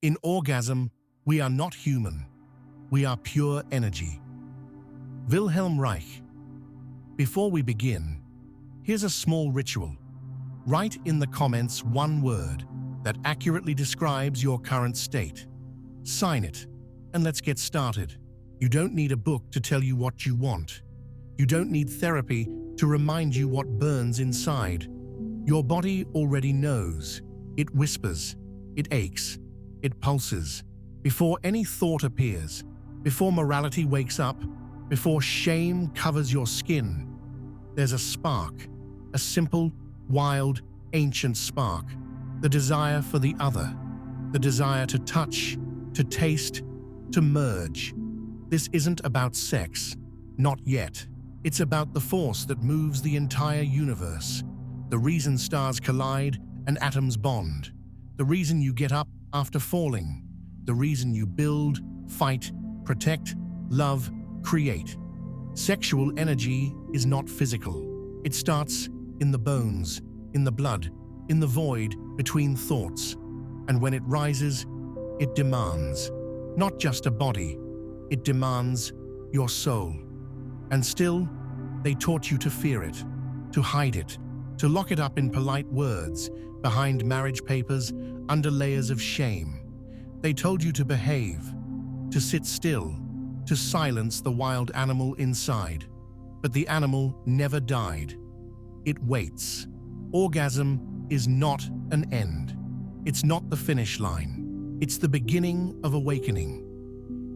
In orgasm, we are not human. We are pure energy. Wilhelm Reich. Before we begin, here's a small ritual. Write in the comments one word that accurately describes your current state. Sign it, and let's get started. You don't need a book to tell you what you want. You don't need therapy to remind you what burns inside. Your body already knows. It whispers, it aches, it pulses. Before any thought appears, before morality wakes up, before shame covers your skin, there's a spark, a simple, wild, ancient spark, the desire for the other, the desire to touch, to taste, to merge. This isn't about sex, not yet. It's about the force that moves the entire universe, the reason stars collide and atoms bond, the reason you get up after falling, the reason you build, fight, protect, love, create. Sexual energy is not physical. It starts in the bones, in the blood, in the void between thoughts. And when it rises, it demands not just a body, it demands your soul. And still, they taught you to fear it, to hide it, to lock it up in polite words, behind marriage papers, under layers of shame. They told you to behave, to sit still, to silence the wild animal inside. But the animal never died. It waits. Orgasm is not an end. It's not the finish line. It's the beginning of awakening.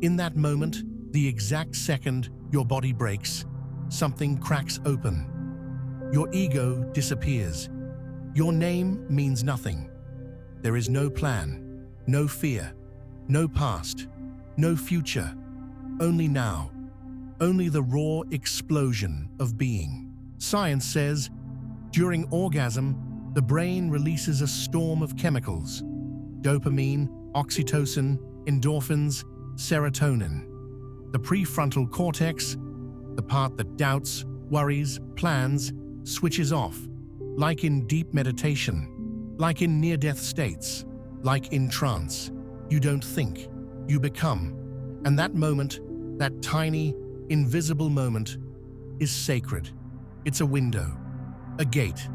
In that moment, the exact second your body breaks, something cracks open. Your ego disappears. Your name means nothing. There is no plan, no fear, no past, no future. Only now. Only the raw explosion of being. Science says, during orgasm, the brain releases a storm of chemicals. Dopamine, oxytocin, endorphins, serotonin. The prefrontal cortex, the part that doubts, worries, plans, switches off, like in deep meditation, like in near-death states, like in trance. You don't think, you become. And that moment, that tiny, invisible moment, is sacred. It's a window, a gate,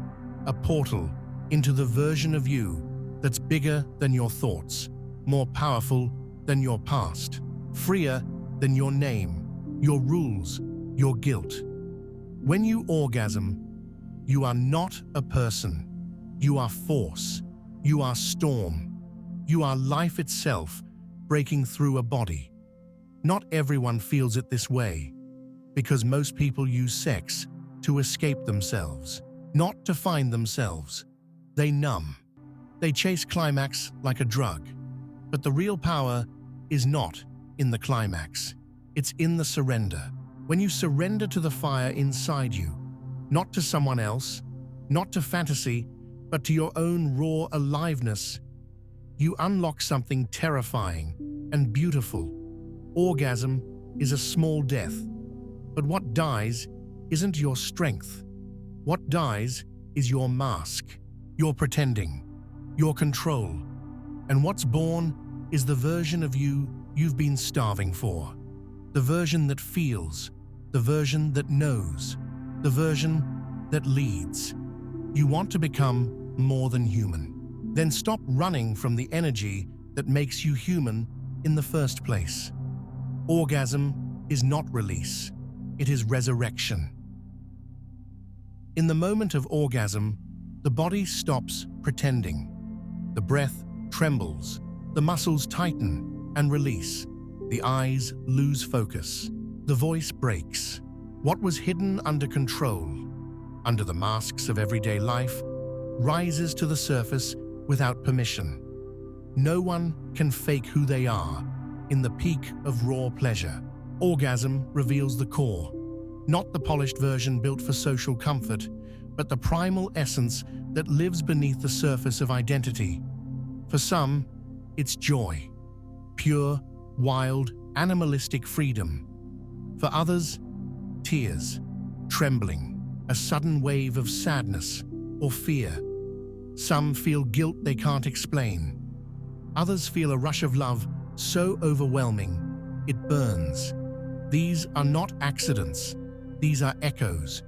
a portal into the version of you that's bigger than your thoughts, more powerful than your past, freer than your name, your rules, your guilt. When you orgasm, you are not a person. You are force. You are storm. You are life itself breaking through a body. Not everyone feels it this way, because most people use sex to escape themselves, not to find themselves. They numb. They chase climax like a drug. But the real power is not in the climax. It's in the surrender. When you surrender to the fire inside you, not to someone else, not to fantasy, but to your own raw aliveness, you unlock something terrifying and beautiful. Orgasm is a small death, but what dies isn't your strength. What dies is your mask, your pretending, your control. And what's born is the version of you you've been starving for. The version that feels, the version that knows, the version that leads. You want to become more than human. Then stop running from the energy that makes you human in the first place. Orgasm is not release, it is resurrection. In the moment of orgasm, the body stops pretending. The breath trembles, the muscles tighten and release, the eyes lose focus, the voice breaks. What was hidden under control, under the masks of everyday life, rises to the surface without permission. No one can fake who they are in the peak of raw pleasure. Orgasm reveals the core, not the polished version built for social comfort, but the primal essence that lives beneath the surface of identity. For some, it's joy, pure, wild, animalistic freedom. For others, tears, trembling, a sudden wave of sadness or fear. Some feel guilt they can't explain. Others feel a rush of love so overwhelming, it burns. These are not accidents. These are echoes.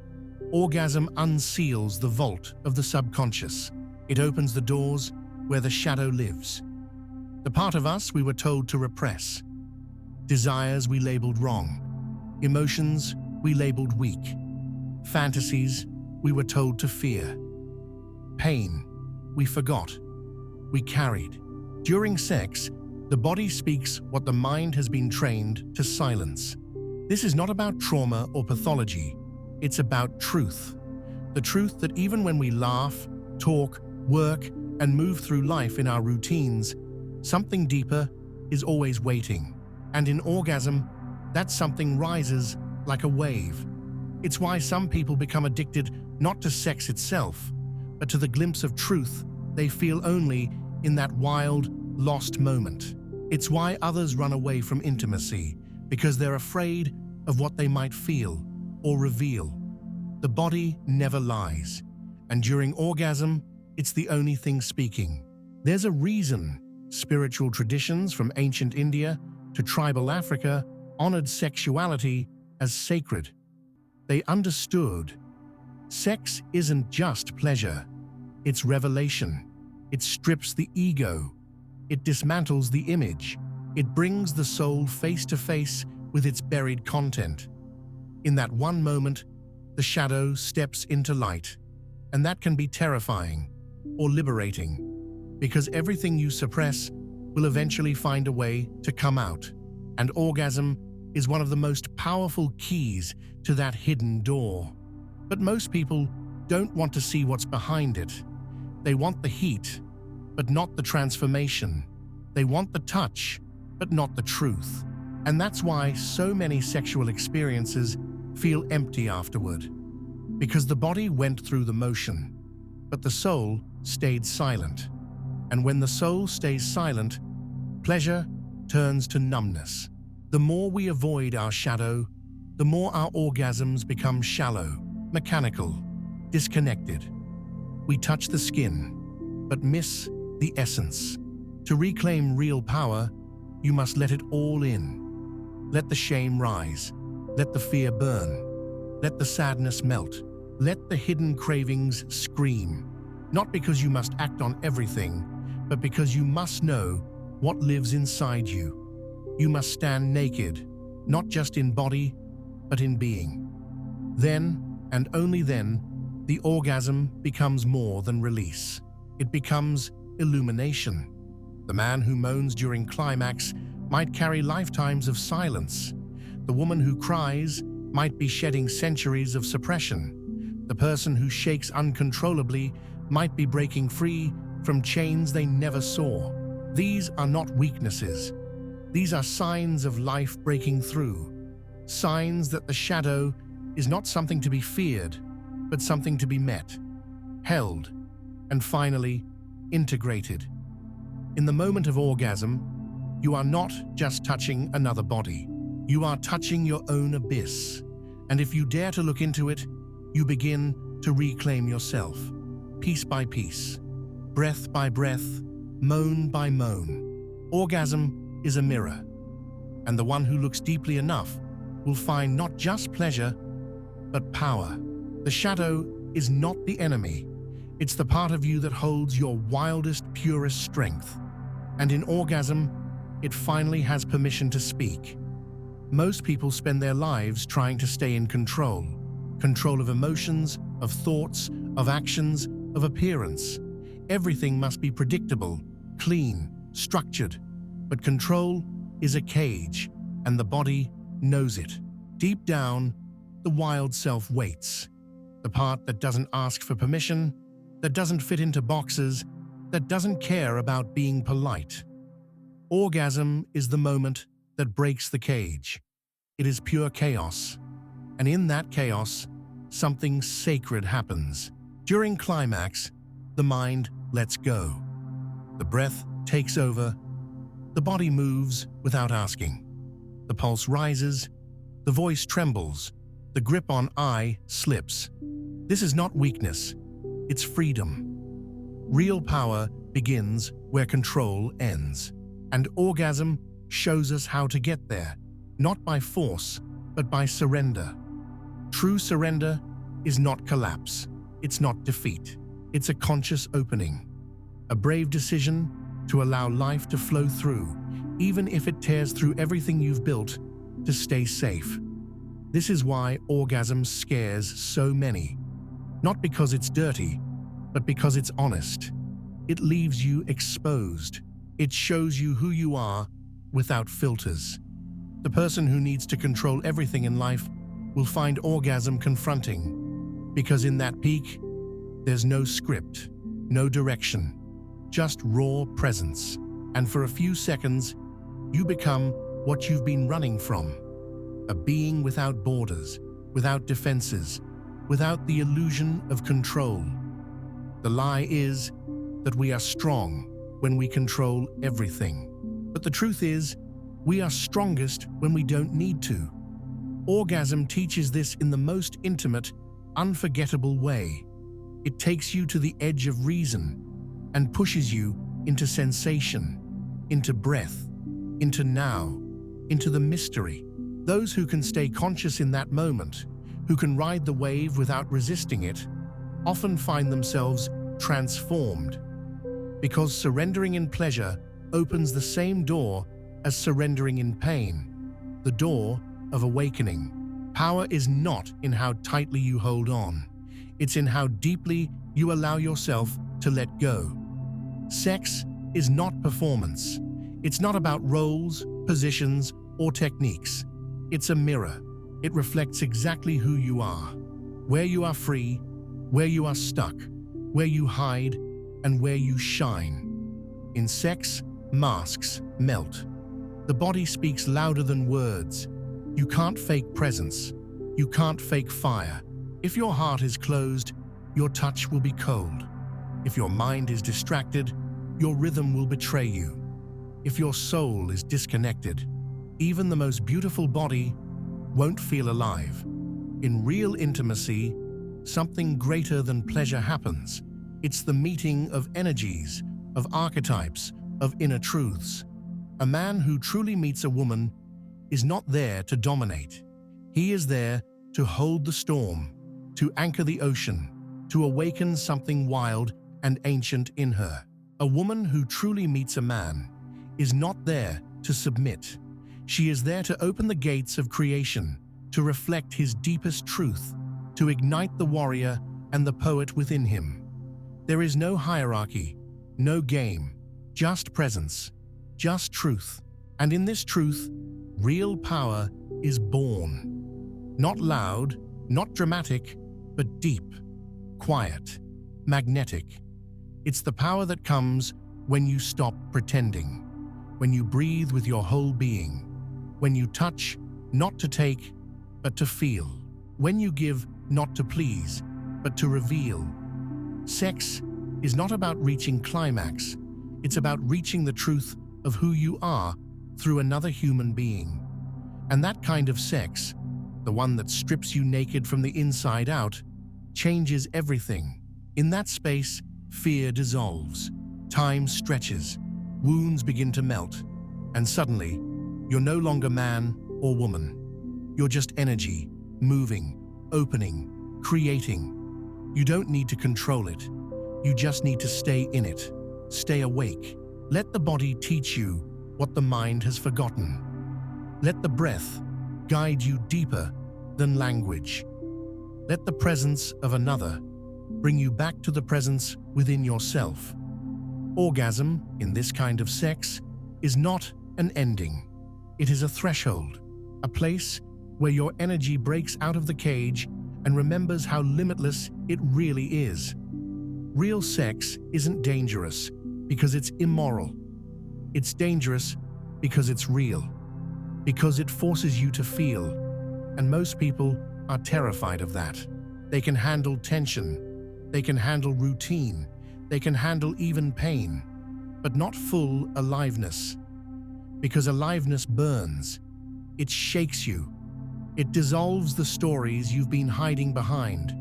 Orgasm unseals the vault of the subconscious. It opens the doors where the shadow lives. The part of us we were told to repress. Desires we labeled wrong. Emotions we labeled weak. Fantasies we were told to fear. Pain we forgot. We carried. During sex, the body speaks what the mind has been trained to silence. This is not about trauma or pathology. It's about truth. The truth that even when we laugh, talk, work, and move through life in our routines, something deeper is always waiting. And in orgasm, that something rises like a wave. It's why some people become addicted not to sex itself, but to the glimpse of truth they feel only in that wild, lost moment. It's why others run away from intimacy, because they're afraid of what they might feel or reveal. The body never lies, and during orgasm, it's the only thing speaking. There's a reason spiritual traditions from ancient India to tribal Africa honored sexuality as sacred. They understood sex isn't just pleasure, it's revelation. It strips the ego. It dismantles the image. It brings the soul face to face with its buried content. In that one moment, the shadow steps into light, and that can be terrifying or liberating, because everything you suppress will eventually find a way to come out, and orgasm is one of the most powerful keys to that hidden door. But most people don't want to see what's behind it. They want the heat, but not the transformation. They want the touch, but not the truth. And that's why so many sexual experiences feel empty afterward. Because the body went through the motion, but the soul stayed silent. And when the soul stays silent, pleasure turns to numbness. The more we avoid our shadow, the more our orgasms become shallow, mechanical, disconnected. We touch the skin, but miss the essence. To reclaim real power, you must let it all in. Let the shame rise. Let the fear burn. Let the sadness melt. Let the hidden cravings scream. Not because you must act on everything, but because you must know what lives inside you. You must stand naked, not just in body, but in being. Then, and only then, the orgasm becomes more than release. It becomes illumination. The man who moans during climax might carry lifetimes of silence. The woman who cries might be shedding centuries of suppression. The person who shakes uncontrollably might be breaking free from chains they never saw. These are not weaknesses. These are signs of life breaking through. Signs that the shadow is not something to be feared, but something to be met, held, and finally integrated. In the moment of orgasm, you are not just touching another body. You are touching your own abyss. And if you dare to look into it, you begin to reclaim yourself, piece by piece, breath by breath, moan by moan. Orgasm is a mirror, and the one who looks deeply enough will find not just pleasure, but power. The shadow is not the enemy. It's the part of you that holds your wildest, purest strength. And in orgasm, it finally has permission to speak. Most people spend their lives trying to stay in control. Control of emotions, of thoughts, of actions, of appearance. Everything must be predictable, clean, structured. But control is a cage, and the body knows it. Deep down, the wild self waits. The part that doesn't ask for permission, that doesn't fit into boxes, that doesn't care about being polite. Orgasm is the moment that breaks the cage. It is pure chaos. And in that chaos, something sacred happens. During climax, the mind lets go. The breath takes over. The body moves without asking. The pulse rises. The voice trembles. The grip on I slips. This is not weakness. It's freedom. Real power begins where control ends. And orgasm shows us how to get there, not by force, but by surrender. True surrender is not collapse. It's not defeat. It's a conscious opening. A brave decision to allow life to flow through, even if it tears through everything you've built to stay safe. This is why orgasm scares so many. Not because it's dirty, but because it's honest. It leaves you exposed. It shows you who you are without filters. The person who needs to control everything in life will find orgasm confronting, because in that peak, there's no script, no direction, just raw presence. And for a few seconds, you become what you've been running from. A being without borders, without defenses, without the illusion of control. The lie is that we are strong when we control everything. But the truth is, we are strongest when we don't need to. Orgasm teaches this in the most intimate, unforgettable way. It takes you to the edge of reason and pushes you into sensation, into breath, into now, into the mystery. Those who can stay conscious in that moment, who can ride the wave without resisting it, often find themselves transformed. Because surrendering in pleasure opens the same door as surrendering in pain, the door of awakening. Power is not in how tightly you hold on. It's in how deeply you allow yourself to let go. Sex is not performance. It's not about roles, positions, or techniques. It's a mirror. It reflects exactly who you are, where you are free, where you are stuck, where you hide, and where you shine. In sex, masks melt. The body speaks louder than words. You can't fake presence. You can't fake fire. If your heart is closed, your touch will be cold. If your mind is distracted, your rhythm will betray you. If your soul is disconnected, even the most beautiful body won't feel alive. In real intimacy, something greater than pleasure happens. It's the meeting of energies, of archetypes, of inner truths. A man who truly meets a woman is not there to dominate. He is there to hold the storm, to anchor the ocean, to awaken something wild and ancient in her. A woman who truly meets a man is not there to submit. She is there to open the gates of creation, to reflect his deepest truth, to ignite the warrior and the poet within him. There is no hierarchy, no game, just presence, just truth. And in this truth, real power is born. Not loud, not dramatic, but deep, quiet, magnetic. It's the power that comes when you stop pretending, when you breathe with your whole being, when you touch, not to take, but to feel, when you give, not to please, but to reveal. Sex is not about reaching climax. It's about reaching the truth of who you are through another human being. And that kind of sex, the one that strips you naked from the inside out, changes everything. In that space, fear dissolves, time stretches, wounds begin to melt, and suddenly, you're no longer man or woman. You're just energy, moving, opening, creating. You don't need to control it. You just need to stay in it. Stay awake. Let the body teach you what the mind has forgotten. Let the breath guide you deeper than language. Let the presence of another bring you back to the presence within yourself. Orgasm, in this kind of sex, is not an ending. It is a threshold, a place where your energy breaks out of the cage and remembers how limitless it really is. Real sex isn't dangerous because it's immoral. It's dangerous because it's real, because it forces you to feel, and most people are terrified of that. They can handle tension, they can handle routine, they can handle even pain, but not full aliveness. Because aliveness burns, it shakes you, it dissolves the stories you've been hiding behind.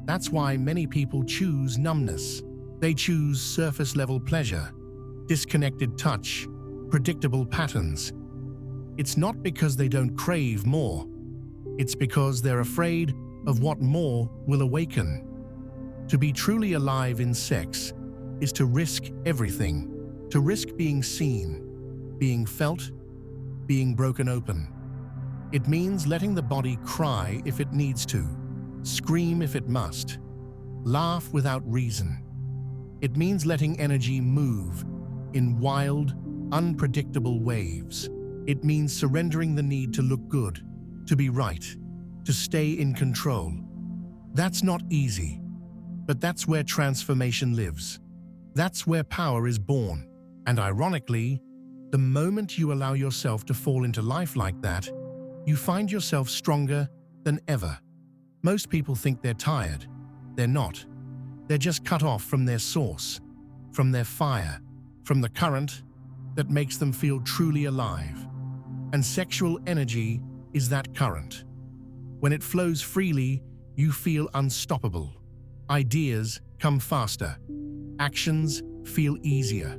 That's why many people choose numbness. They choose surface-level pleasure, disconnected touch, predictable patterns. It's not because they don't crave more. It's because they're afraid of what more will awaken. To be truly alive in sex is to risk everything, to risk being seen, being felt, being broken open. It means letting the body cry if it needs to, scream if it must, laugh without reason. It means letting energy move in wild, unpredictable waves. It means surrendering the need to look good, to be right, to stay in control. That's not easy, but that's where transformation lives. That's where power is born. And ironically, the moment you allow yourself to fall into life like that, you find yourself stronger than ever. Most people think they're tired. They're not. They're just cut off from their source, from their fire, from the current that makes them feel truly alive. And sexual energy is that current. When it flows freely, you feel unstoppable. Ideas come faster. Actions feel easier.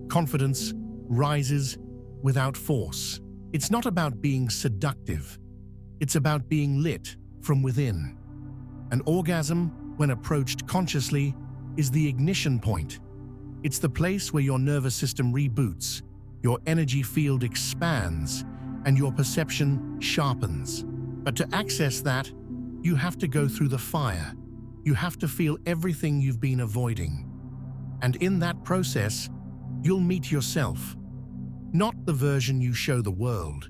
Confidence rises without force. It's not about being seductive. It's about being lit from within. An orgasm, when approached consciously, is the ignition point. It's the place where your nervous system reboots, your energy field expands, and your perception sharpens. But to access that, you have to go through the fire. You have to feel everything you've been avoiding. And in that process, you'll meet yourself. Not the version you show the world,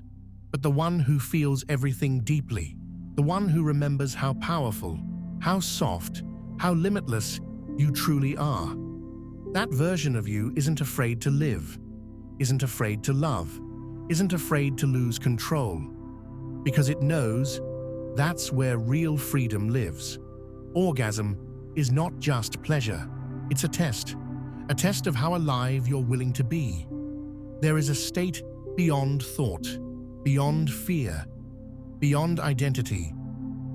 but the one who feels everything deeply, the one who remembers how powerful, how soft, how limitless you truly are. That version of you isn't afraid to live, isn't afraid to love, isn't afraid to lose control, because it knows that's where real freedom lives. Orgasm is not just pleasure, it's a test of how alive you're willing to be. There is a state beyond thought, beyond fear, beyond identity,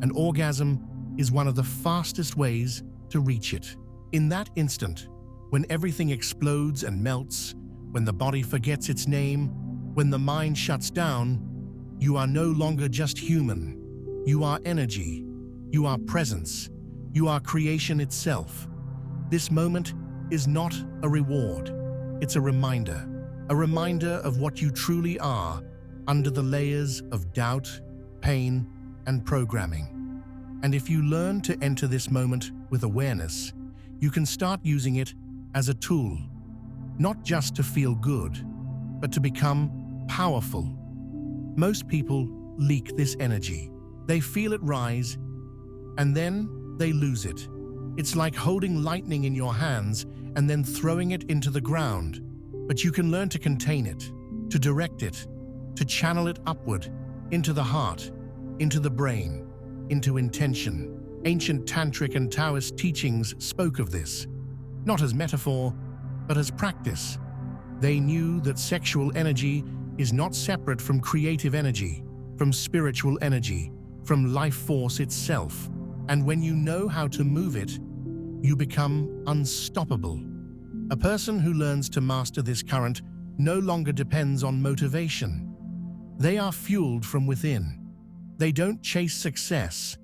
and orgasm is one of the fastest ways to reach it. In that instant, when everything explodes and melts, when the body forgets its name, when the mind shuts down, you are no longer just human. You are energy. You are presence. You are creation itself. This moment is not a reward. It's a reminder of what you truly are under the layers of doubt, pain, and programming. And if you learn to enter this moment with awareness, you can start using it as a tool, not just to feel good, but to become powerful. Most people leak this energy. They feel it rise, and then they lose it. It's like holding lightning in your hands and then throwing it into the ground. But you can learn to contain it, to direct it, to channel it upward, into the heart, into the brain, into intention. Ancient Tantric and Taoist teachings spoke of this, not as metaphor, but as practice. They knew that sexual energy is not separate from creative energy, from spiritual energy, from life force itself. And when you know how to move it, you become unstoppable. A person who learns to master this current no longer depends on motivation. They are fueled from within. They don't chase success.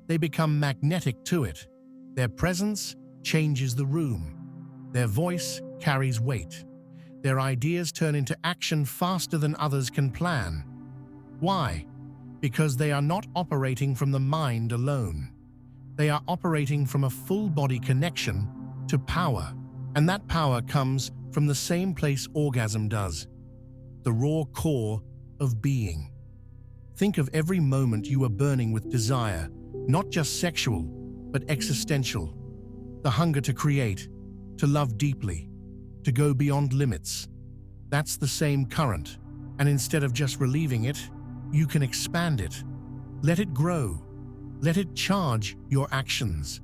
They become magnetic to it. Their presence changes the room. Their voice carries weight. Their ideas turn into action faster than others can plan. Why? Because they are not operating from the mind alone. They are operating from a full-body connection to power. And that power comes from the same place orgasm does, the raw core of being. Think of every moment you are burning with desire, not just sexual, but existential. The hunger to create, to love deeply, to go beyond limits. That's the same current. And instead of just relieving it, you can expand it. Let it grow. Let it charge your actions.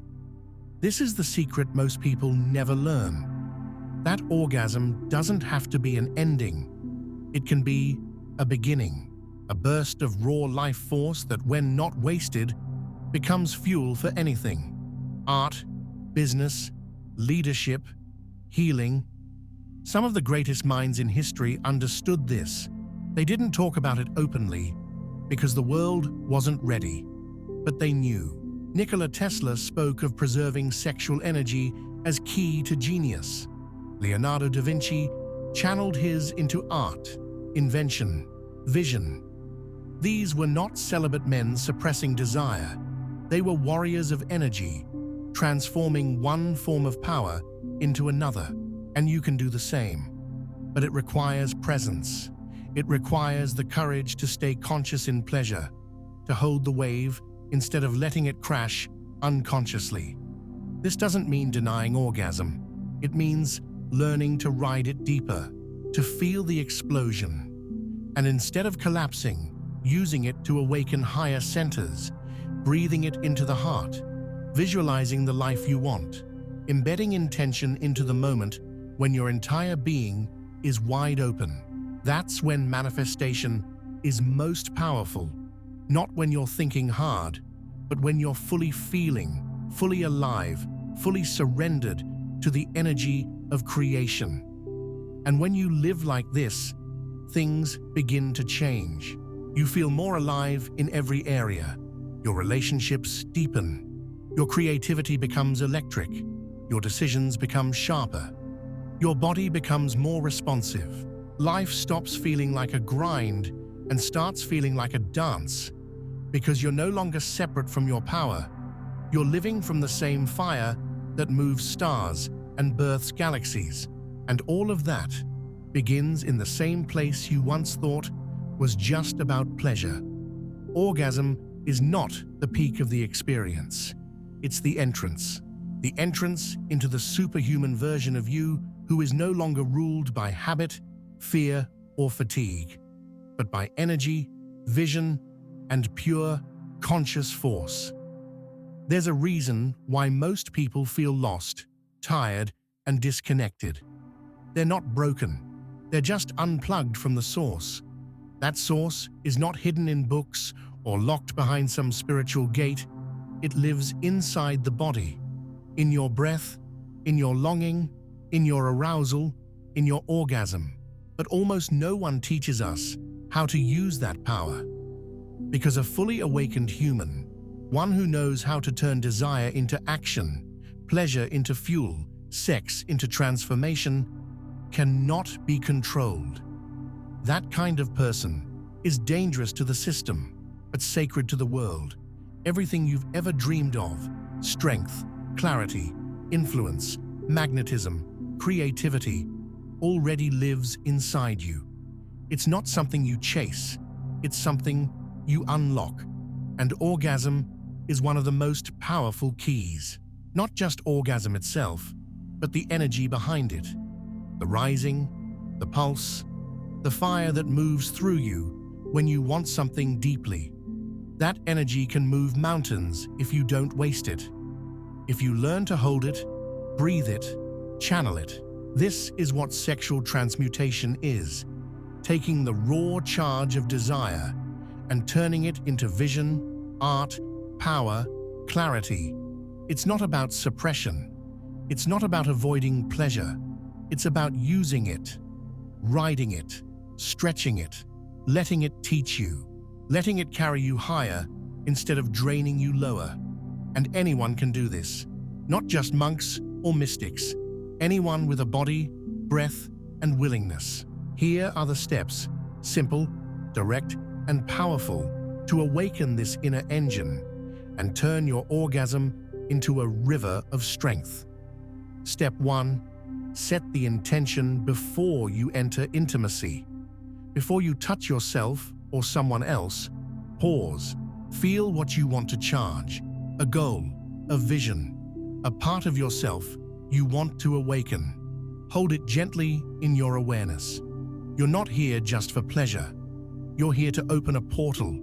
This is the secret most people never learn. That orgasm doesn't have to be an ending. It can be a beginning, a burst of raw life force that, when not wasted, becomes fuel for anything. Art, business, leadership, healing. Some of the greatest minds in history understood this. They didn't talk about it openly because the world wasn't ready, but they knew. Nikola Tesla spoke of preserving sexual energy as key to genius. Leonardo da Vinci channeled his into art, invention, vision. These were not celibate men suppressing desire. They were warriors of energy, transforming one form of power into another. And you can do the same. But it requires presence. It requires the courage to stay conscious in pleasure, to hold the wave instead of letting it crash unconsciously. This doesn't mean denying orgasm. It means learning to ride it deeper, to feel the explosion. And instead of collapsing, using it to awaken higher centers, breathing it into the heart, visualizing the life you want, embedding intention into the moment when your entire being is wide open. That's when manifestation is most powerful. Not when you're thinking hard, but when you're fully feeling, fully alive, fully surrendered to the energy of creation. And when you live like this, things begin to change. You feel more alive in every area. Your relationships deepen. Your creativity becomes electric. Your decisions become sharper. Your body becomes more responsive. Life stops feeling like a grind and starts feeling like a dance, because you're no longer separate from your power. You're living from the same fire that moves stars and births galaxies. And all of that begins in the same place you once thought was just about pleasure. Orgasm is not the peak of the experience. It's the entrance into the superhuman version of you who is no longer ruled by habit, fear, or fatigue, but by energy, vision, and pure, conscious force. There's a reason why most people feel lost, tired, and disconnected. They're not broken. They're just unplugged from the source. That source is not hidden in books or locked behind some spiritual gate. It lives inside the body, in your breath, in your longing, in your arousal, in your orgasm. But almost no one teaches us how to use that power. Because a fully awakened human, one who knows how to turn desire into action, pleasure into fuel, sex into transformation, cannot be controlled. That kind of person is dangerous to the system, but sacred to the world. Everything you've ever dreamed of, strength, clarity, influence, magnetism, creativity, already lives inside you. It's not something you chase, it's something you unlock. And orgasm is one of the most powerful keys. Not just orgasm itself, but the energy behind it. The rising, the pulse, the fire that moves through you when you want something deeply. That energy can move mountains if you don't waste it. If you learn to hold it, breathe it, channel it. This is what sexual transmutation is. Taking the raw charge of desire and turning it into vision, art, power, clarity. It's not about suppression. It's not about avoiding pleasure. It's about using it, riding it, stretching it, letting it teach you, letting it carry you higher instead of draining you lower. And anyone can do this, not just monks or mystics. Anyone with a body, breath, and willingness. Here are the steps, simple, direct, and powerful, to awaken this inner engine and turn your orgasm into a river of strength. Step 1. Set the intention before you enter intimacy. Before you touch yourself or someone else, pause. Feel what you want to charge. A goal, a vision, a part of yourself you want to awaken. Hold it gently in your awareness. You're not here just for pleasure. You're here to open a portal.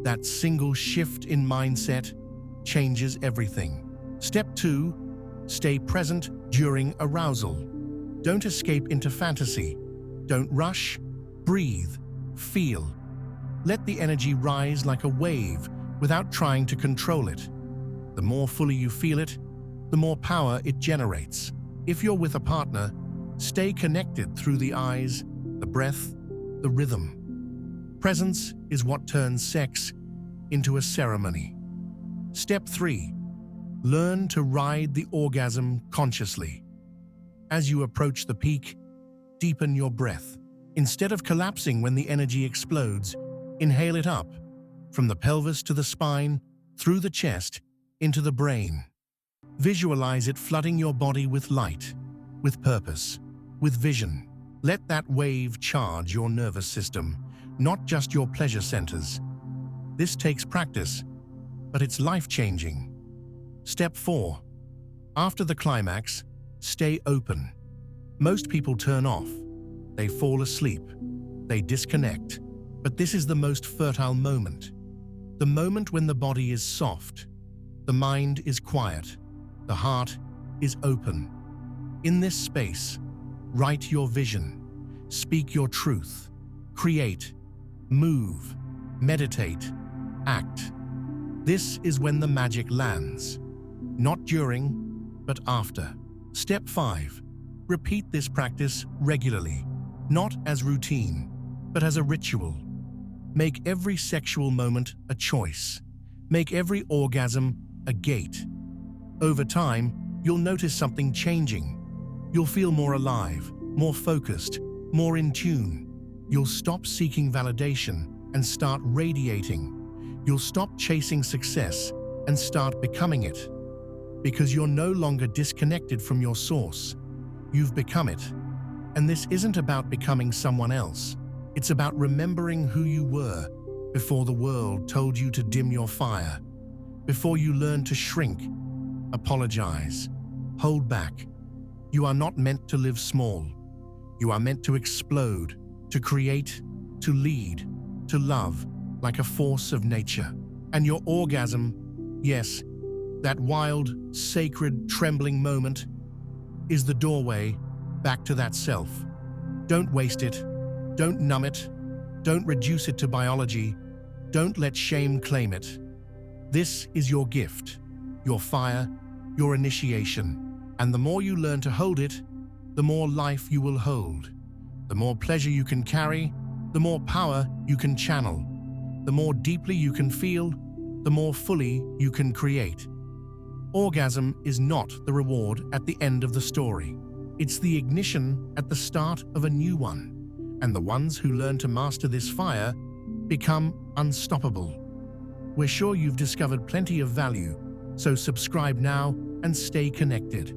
That single shift in mindset changes everything. Step 2. Stay present during arousal. Don't escape into fantasy. Don't rush. Breathe. Feel. Let the energy rise like a wave without trying to control it. The more fully you feel it, the more power it generates. If you're with a partner, stay connected through the eyes, the breath, the rhythm. Presence is what turns sex into a ceremony. Step 3. Learn to ride the orgasm consciously. As you approach the peak, deepen your breath. Instead of collapsing when the energy explodes, inhale it up, from the pelvis to the spine, through the chest, into the brain. Visualize it flooding your body with light, with purpose, with vision. Let that wave charge your nervous system, not just your pleasure centers. This takes practice, but it's life-changing. Step 4. After the climax, stay open. Most people turn off. They fall asleep. They disconnect. But this is the most fertile moment. The moment when the body is soft, the mind is quiet, the heart is open. In this space, write your vision, speak your truth, create, move, meditate, act. This is when the magic lands. Not during, but after. Step 5. Repeat this practice regularly, not as routine, but as a ritual. Make every sexual moment a choice. Make every orgasm a gate. Over time, you'll notice something changing. You'll feel more alive, more focused, more in tune. You'll stop seeking validation and start radiating. You'll stop chasing success and start becoming it. Because you're no longer disconnected from your source. You've become it. And this isn't about becoming someone else. It's about remembering who you were before the world told you to dim your fire, before you learned to shrink, apologize, hold back. You are not meant to live small. You are meant to explode, to create, to lead, to love like a force of nature. And your orgasm, yes, that wild, sacred, trembling moment, is the doorway back to that self. Don't waste it. Don't numb it. Don't reduce it to biology. Don't let shame claim it. This is your gift, your fire, your initiation. And the more you learn to hold it, the more life you will hold. The more pleasure you can carry, the more power you can channel. The more deeply you can feel, the more fully you can create. Orgasm is not the reward at the end of the story. It's the ignition at the start of a new one. And the ones who learn to master this fire become unstoppable. We're sure you've discovered plenty of value, so subscribe now and stay connected.